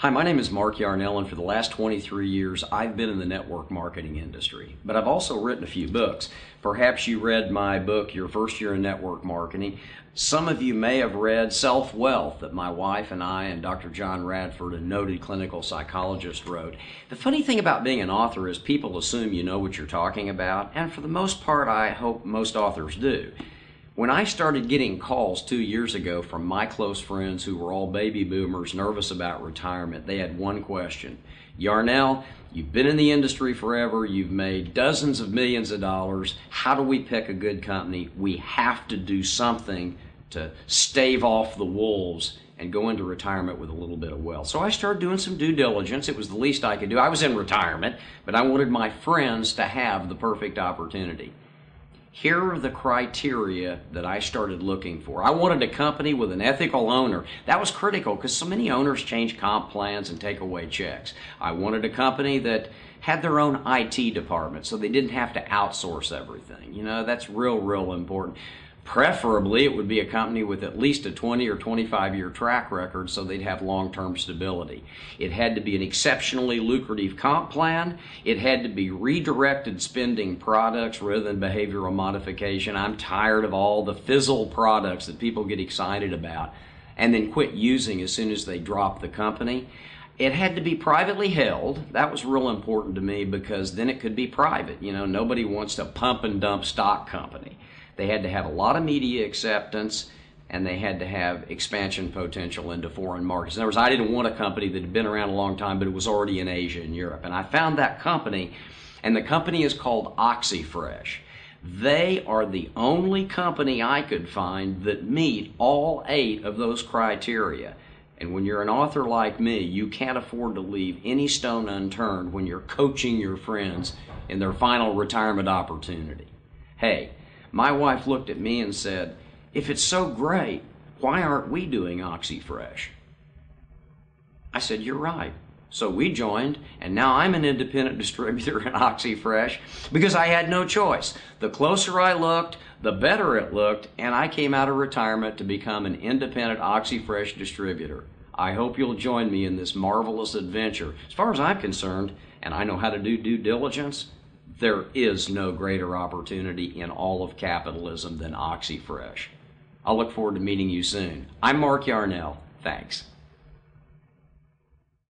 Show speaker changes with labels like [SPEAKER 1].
[SPEAKER 1] Hi, my name is Mark Yarnell, and for the last 23 years, I've been in the network marketing industry. But I've also written a few books. Perhaps you read my book, Your First Year in Network Marketing. Some of you may have read Self-Wealth that my wife and I and Dr. John Radford, a noted clinical psychologist, wrote. The funny thing about being an author is people assume you know what you're talking about, and for the most part, I hope most authors do. When I started getting calls 2 years ago from my close friends who were all baby boomers nervous about retirement, they had one question. Yarnell, you've been in the industry forever, you've made dozens of millions of dollars. How do we pick a good company? We have to do something to stave off the wolves and go into retirement with a little bit of wealth. So I started doing some due diligence. It was the least I could do. I was in retirement, but I wanted my friends to have the perfect opportunity. Here are the criteria that I started looking for. I wanted a company with an ethical owner. That was critical because so many owners change comp plans and take away checks. I wanted a company that had their own IT department so they didn't have to outsource everything. You know, that's real important. Preferably, it would be a company with at least a 20 or 25-year track record so they'd have long-term stability. It had to be an exceptionally lucrative comp plan. It had to be redirected spending products rather than behavioral modification. I'm tired of all the fizzle products that people get excited about and then quit using as soon as they drop the company. It had to be privately held. That was real important to me because then it could be private. You know, nobody wants to pump and dump stock company. They had to have a lot of media acceptance, and they had to have expansion potential into foreign markets. In other words, I didn't want a company that had been around a long time, but it was already in Asia and Europe. And I found that company, and the company is called Oxyfresh. They are the only company I could find that meet all 8 of those criteria. And when you're an author like me, you can't afford to leave any stone unturned when you're coaching your friends in their final retirement opportunity. Hey, my wife looked at me and said, if it's so great, why aren't we doing Oxyfresh? I said, you're right. So we joined, and now I'm an independent distributor in Oxyfresh because I had no choice. The closer I looked, the better it looked, and I came out of retirement to become an independent Oxyfresh distributor. I hope you'll join me in this marvelous adventure. As far as I'm concerned, and I know how to do due diligence, there is no greater opportunity in all of capitalism than Oxyfresh. I'll look forward to meeting you soon. I'm Mark Yarnell. Thanks.